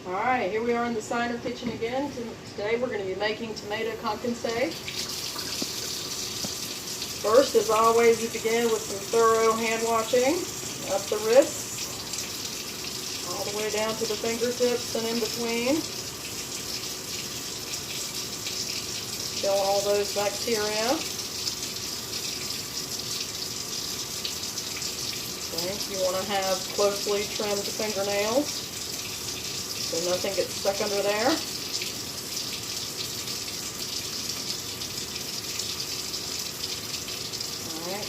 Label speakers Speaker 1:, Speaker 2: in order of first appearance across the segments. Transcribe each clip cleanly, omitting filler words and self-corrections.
Speaker 1: Alright, here we are in the Signer kitchen again. Today we're going to be making tomato concassé. First, as always, we begin with some thorough hand washing up the wrists, all the way down to the fingertips and in between. Kill all those bacteria. Okay, you want to have closely trimmed fingernails, so nothing gets stuck under there. Alright.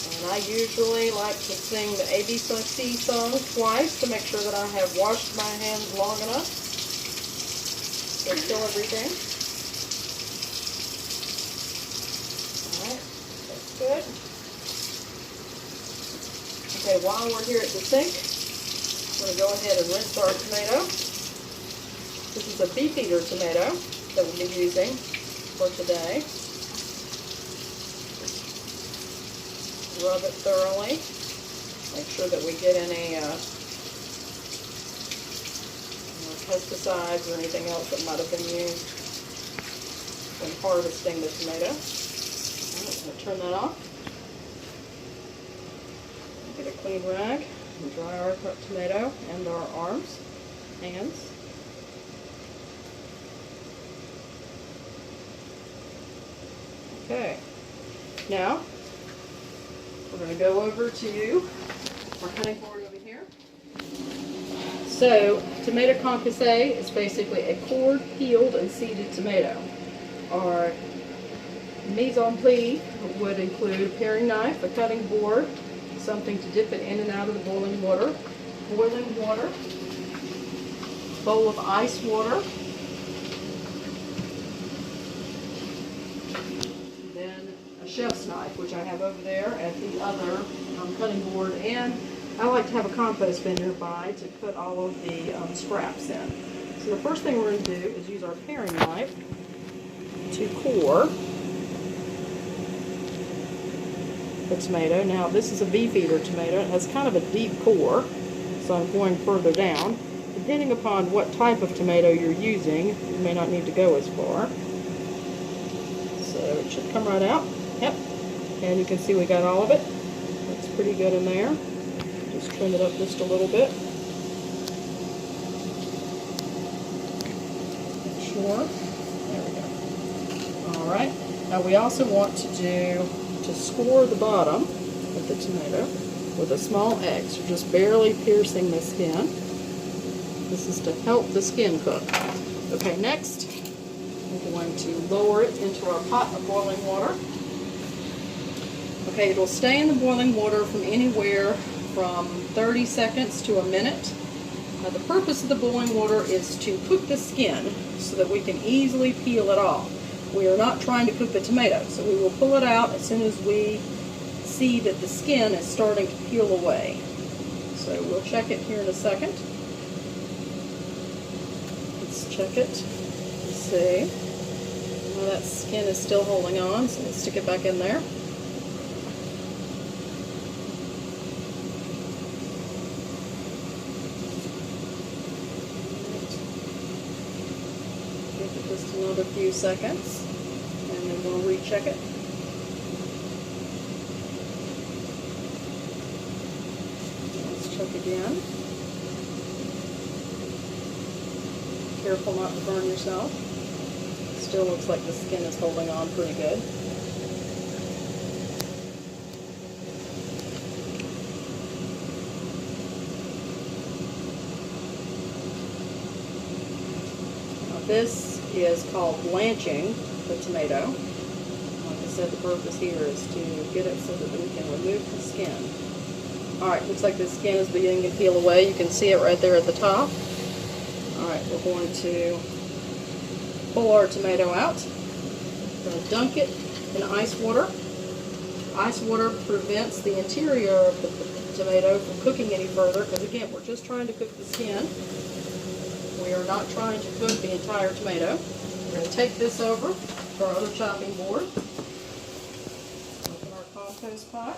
Speaker 1: And I usually like to sing the ABC song twice to make sure that I have washed my hands long enough to kill everything. Alright, that's good. Okay, while we're here at the sink, I'm going to go ahead and rinse our tomato. This is a beef eater tomato that we'll be using for today. Rub it thoroughly. Make sure that we get any pesticides or anything else that might have been used when harvesting the tomato. I'm going to turn that off. Get a clean rag and dry our tomato and our hands. Okay, now we're going to go over to our cutting board over here. So, tomato concassé is basically a cored, peeled, and seeded tomato. Our mise en plie would include a paring knife, a cutting board, something to dip it in and out of the boiling water, bowl of ice water, then a chef's knife, which I have over there at the other cutting board, and I like to have a compost bin nearby to put all of the scraps in. So the first thing we're going to do is use our paring knife to core the tomato. Now this is a beef eater tomato. It has kind of a deep core, so I'm going further down. Depending upon what type of tomato you're using, you may not need to go as far. So it should come right out. Yep. And you can see we got all of it. That's pretty good in there. Just trim it up just a little bit. Make sure. There we go. Alright. Now we also want to score the bottom of the tomato with a small X. You're just barely piercing the skin. This is to help the skin cook. Okay, next we're going to lower it into our pot of boiling water. Okay, it'll stay in the boiling water from anywhere from 30 seconds to a minute. Now the purpose of the boiling water is to cook the skin so that we can easily peel it off. We are not trying to cook the tomato, so we will pull it out as soon as we see that the skin is starting to peel away. So we'll check it here in a second. Let's check it. Let's see. Well, that skin is still holding on, so let's stick it back in there. Give it just another few seconds, and then we'll recheck it. Let's check again. Careful not to burn yourself. Still looks like the skin is holding on pretty good. Now this is called blanching the tomato. Like I said, the purpose here is to get it so that we can remove the skin. Alright, looks like the skin is beginning to peel away. You can see it right there at the top. Alright, we're going to pull our tomato out. We're going to dunk it in ice water. Ice water prevents the interior of the tomato from cooking any further, because again, we're just trying to cook the skin. We are not trying to cook the entire tomato. We're going to take this over to our other chopping board. Open our compost pot.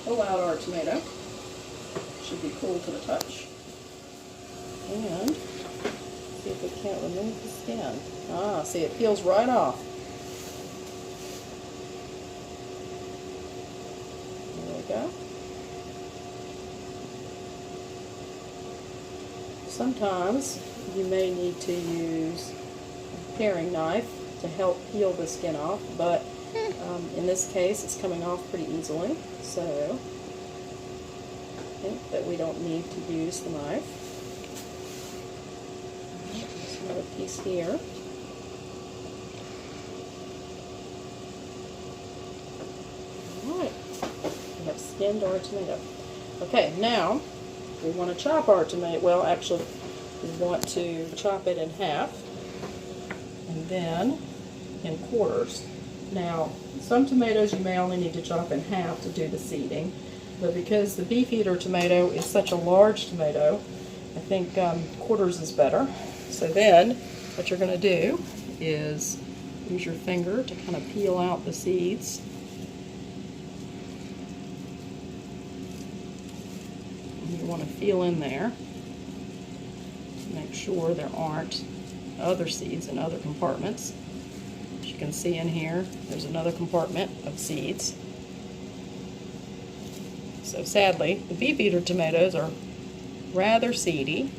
Speaker 1: Pull out our tomato. Should be cool to the touch. can't remove the skin. Ah, see, it peels right off. There we go. Sometimes you may need to use a paring knife to help peel the skin off, but in this case it's coming off pretty easily, so I think that we don't need to use the knife. There's another piece here. Alright, we have skinned our tomato. Okay, now we want to chop our tomato. Well, actually, we want to chop it in half and then in quarters. Now, some tomatoes you may only need to chop in half to do the seeding, but because the beef eater tomato is such a large tomato, I think quarters is better. So then, what you're going to do is use your finger to kind of peel out the seeds. And you want to feel in there to make sure there aren't other seeds in other compartments. As you can see in here, there's another compartment of seeds. So sadly, the beef eater tomatoes are rather seedy.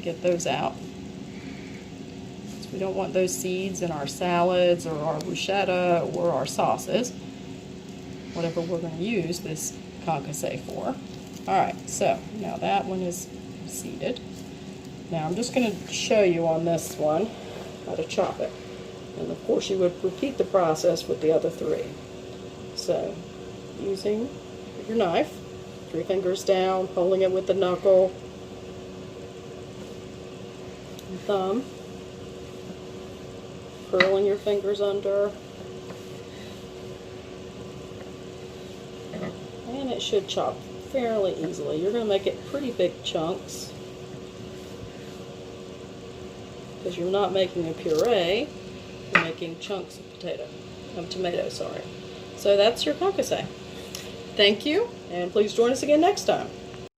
Speaker 1: Get those out. So we don't want those seeds in our salads or our bruschetta or our sauces, whatever we're going to use this concassé for. Alright, so now that one is seeded. Now I'm just going to show you on this one how to chop it. And of course you would repeat the process with the other three. So using your knife, 3 fingers down, holding it with the knuckle, and thumb, curling your fingers under, and it should chop fairly easily. You're going to make it pretty big chunks because you're not making a puree, you're making chunks of tomato, sorry. So that's your concassé. Thank you, and please join us again next time.